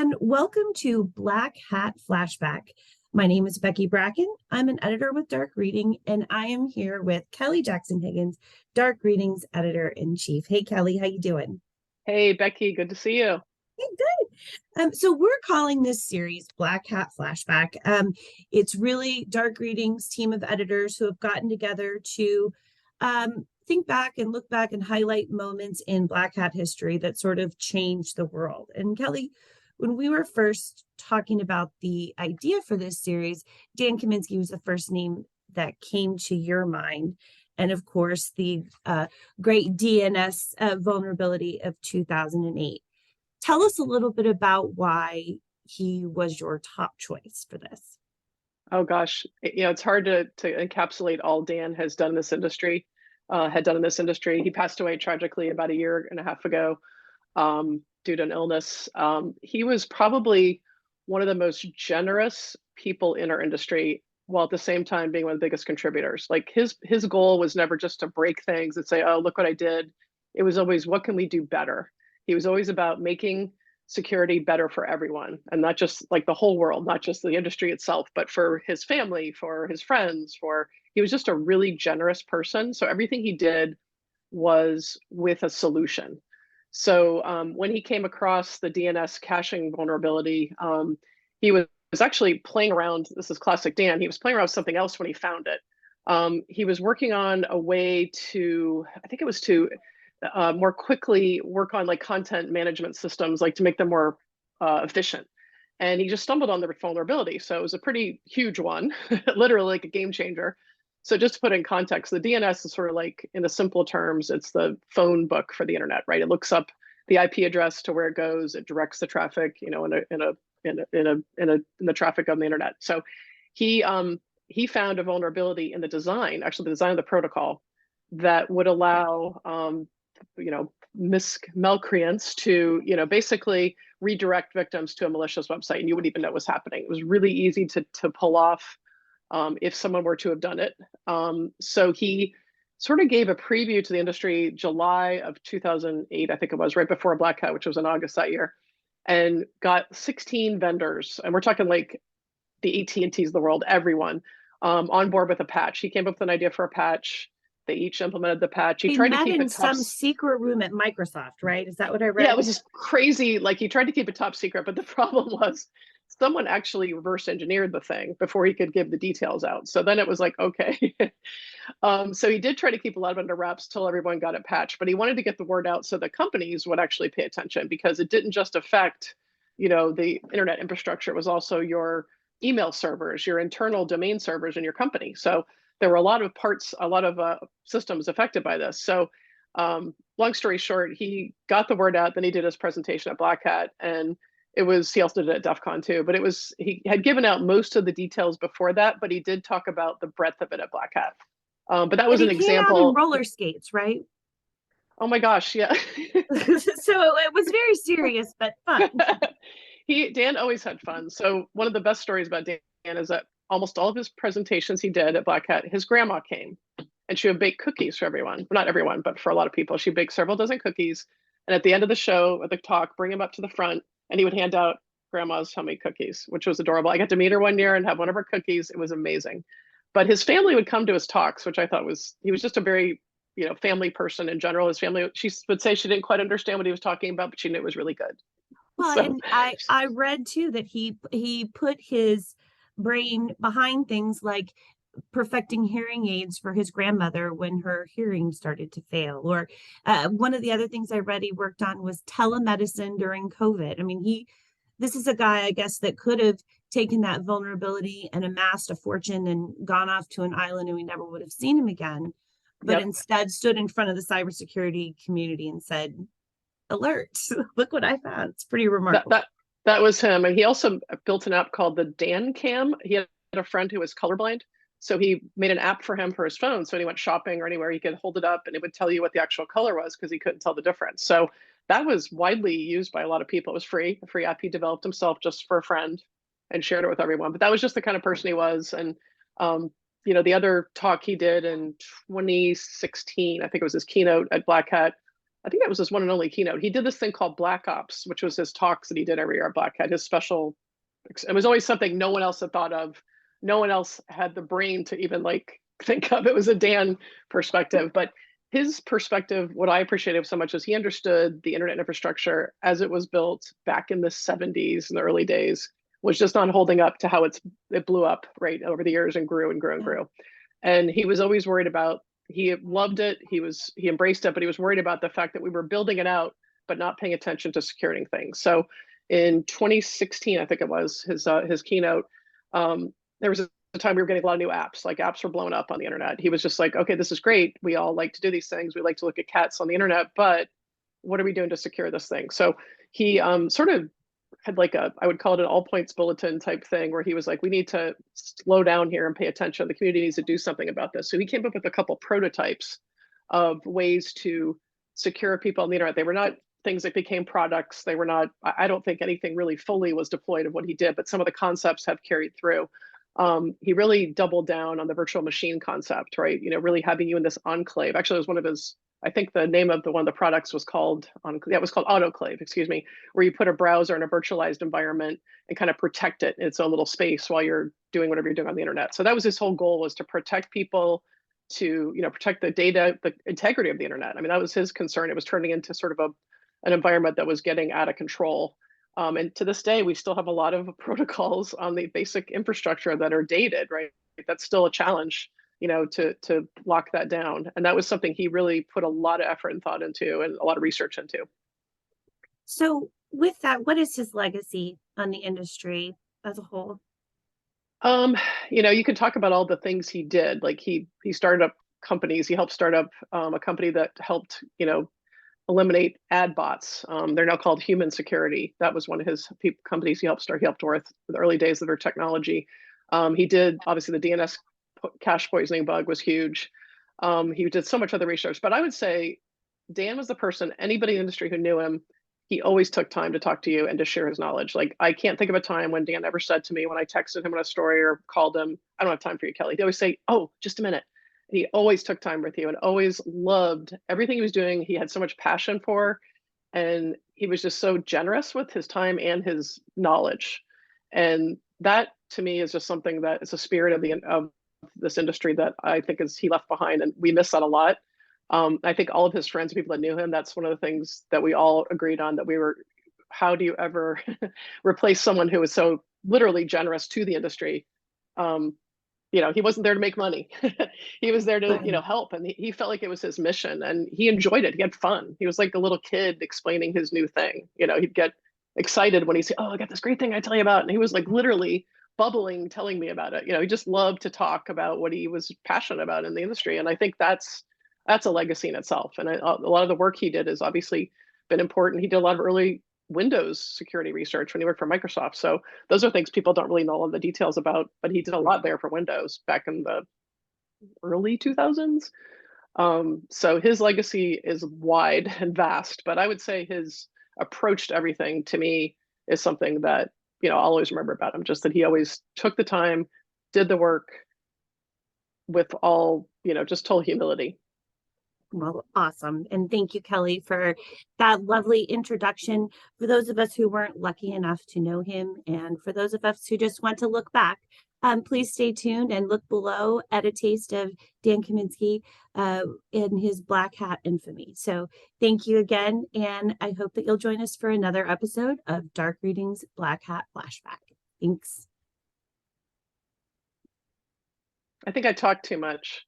everyone. Welcome to Black Hat Flashback. My name is Becky Bracken. I'm an editor with Dark Reading, and I am here with Kelly Jackson Higgins, Dark Reading's editor-in-chief. Hey, Kelly, how you doing? Hey, Becky, good to see you. Hey, good. So we're calling this series Black Hat Flashback. It's really Dark Reading's team of editors who have gotten together to think back and look back and highlight moments in Black Hat history that sort of changed the world. And Kelly, when we were first talking about the idea for this series, Dan Kaminsky was the first name that came to your mind. And of course, the great DNS vulnerability of 2008. Tell us a little bit about why he was your top choice for this. Oh gosh, it's hard to encapsulate all Dan has done in this industry, had done in this industry. He passed away tragically about a year and a half ago due to an illness. He was probably one of the most generous people in our industry, while at the same time being one of the biggest contributors. Like his goal was never just to break things and say, "Oh, look what I did." It was always, "What can we do better?" He was always about making security better for everyone, and not just like the whole world, not just the industry itself, but for his family, for his friends, for he was just a really generous person. So everything he did was with a solution. So when he came across the DNS caching vulnerability, he was actually playing around. This is classic Dan. He was playing around with something else when he found it. He was working on a way to, I think it was to more quickly work on like content management systems, like to make them more efficient. And he just stumbled on the vulnerability. So it was a pretty huge one, literally like a game changer. So just to put in context, the DNS is sort of like, in the simple terms, it's the phone book for the internet, right? It looks up the IP address to where it goes. It directs the traffic, in the traffic of the internet. So he found a vulnerability in the design, actually the design of the protocol, that would allow malcreants to basically redirect victims to a malicious website, and you wouldn't even know what's happening. It was really easy to pull off if someone were to have done it. So he sort of gave a preview to the industry July of 2008, I think it was, right before Black Hat, which was in August that year, and got 16 vendors, and we're talking like the AT&Ts of the world, everyone, on board with a patch. He came up with an idea for a patch. They each implemented the patch. He They tried to met keep in it top. some secret room at Microsoft, right? Is that what I Yeah, it read? was just crazy. Like he tried to keep it top secret, but the problem was someone actually reverse engineered the thing before he could give the details out. So then it was like, okay. So he did try to keep a lot of under wraps till everyone got it patched, but he wanted to get the word out so that companies would actually pay attention, because it didn't just affect, the internet infrastructure. It was also your email servers, your internal domain servers in your company. So there were a lot of parts, a lot of systems affected by this. So long story short, he got the word out. Then he did his presentation at Black Hat, and he also did it at DEF CON too. But he had given out most of the details before that, but he did talk about the breadth of it at Black Hat. But that And was he an came out in example. roller skates, right? Oh my gosh, yeah. So it was very serious, but fun. Dan always had fun. So one of the best stories about Dan is that almost all of his presentations he did at Black Hat, his grandma came, and she would bake cookies for everyone. Well, not everyone, but for a lot of people. She'd bake several dozen cookies. And at the end of the show, at the talk, bring him up to the front, and he would hand out grandma's homemade cookies, which was adorable. I got to meet her one year and have one of her cookies. It was amazing. But his family would come to his talks, which I thought he was just a very, family person in general. His family, she would say she didn't quite understand what he was talking about, but she knew it was really good. Well, So and I read too that he put his brain behind things like perfecting hearing aids for his grandmother when her hearing started to fail. Or one of the other things I read he worked on was telemedicine during COVID. I mean, this is a guy, I guess, that could have taken that vulnerability and amassed a fortune and gone off to an island and we never would have seen him again, but yep. instead stood in front of the cybersecurity community and said, alert, look what I found. It's pretty That remarkable. that that was him. And he also built an app called the Dan Cam. He had a friend who was colorblind. So he made an app for him for his phone. So when he went shopping or anywhere, he could hold it up and it would tell you what the actual color was, because he couldn't tell the difference. So that was widely used by a lot of people. It was free, a free app he developed himself just for a friend and shared it with everyone. But that was just the kind of person he was. And the other talk he did in 2016, I think it was his keynote at Black Hat, I think that was his one and only keynote. He did this thing called Black Ops, which was his talks that he did every year at Black Hat, his special. It was always something no one else had thought of. No one else had the brain to even like think of. It was a Dan perspective, but his perspective, what I appreciated so much is he understood the internet infrastructure as it was built back in the 70s, in the early days, was just not holding up to how it blew up right over the years and grew and grew and grew. And he was always worried about, he loved it, he embraced it, but he was worried about the fact that we were building it out but not paying attention to securing things. So in 2016, I think it was his keynote, there was a time we were getting a lot of new apps, like apps were blowing up on the internet. He was just like, okay, this is great, we all like to do these things, we like to look at cats on the internet, but what are we doing to secure this thing? So he sort of had like I would call it an all points bulletin type thing, where he was like, we need to slow down here and pay attention. The community needs to do something about this. So he came up with a couple prototypes of ways to secure people on the internet. They were not things that became products. They were not, I don't think anything really fully was deployed of what he did, but some of the concepts have carried through. He really doubled down on the virtual machine concept, right? You know, really having you in this enclave. Actually, it was one of his, I think the name of one of the products was called, it was called Autoclave, excuse me, where you put a browser in a virtualized environment and kind of protect it in its own little space while you're doing whatever you're doing on the internet. So that was his whole goal, was to protect people, to, you know, protect the data, the integrity of the internet. I mean, that was his concern. It was turning into sort of an environment that was getting out of control. And to this day, we still have a lot of protocols on the basic infrastructure that are dated, right? That's still a challenge, you know, to lock that down. And that was something he really put a lot of effort and thought into and a lot of research into. So with that, what is his legacy on the industry as a whole? You know, you can talk about all the things he did. Like he started up companies. He helped start up a company that helped, you know, eliminate ad bots. They're now called Human Security. That was one of his companies he helped start. He helped with the early days of their technology. He did, obviously, the DNS cache poisoning bug was huge. He did so much other research, but I would say Dan was the person, anybody in the industry who knew him, he always took time to talk to you and to share his knowledge. Like, I can't think of a time when Dan ever said to me, when I texted him on a story or called him, I don't have time for you, Kelly. He always say, oh, just a minute. And he always took time with you and always loved everything he was doing. He had so much passion for, and he was just so generous with his time and his knowledge. And that to me is just something that is a spirit of this industry that I think is he left behind, and we miss that a lot. I think all of his friends, people that knew him, that's one of the things that we all agreed on, that we were, how do you ever replace someone who is so literally generous to the industry? You know, he wasn't there to make money. He was there to, you know, help. And he felt like it was his mission, and he enjoyed it. He had fun. He was like a little kid explaining his new thing. You know, he'd get excited when he'd say, oh, I got this great thing I tell you about. And he was like literally bubbling, telling me about it. You know, he just loved to talk about what he was passionate about in the industry. And I think that's a legacy in itself. And a lot of the work he did has obviously been important. He did a lot of early Windows security research when he worked for Microsoft. So those are things people don't really know all of the details about, but he did a lot there for Windows back in the early 2000s. So his legacy is wide and vast, but I would say his approach to everything, to me, is something that, you know, I'll always remember about him, just that he always took the time, did the work with all, you know, just total humility. Well, awesome. And thank you, Kelly, for that lovely introduction. For those of us who weren't lucky enough to know him, and for those of us who just want to look back, please stay tuned and look below at a taste of Dan Kaminsky in his Black Hat infamy. So thank you again, and I hope that you'll join us for another episode of Dark Readings Black Hat Flashback. Thanks. I think I talked too much.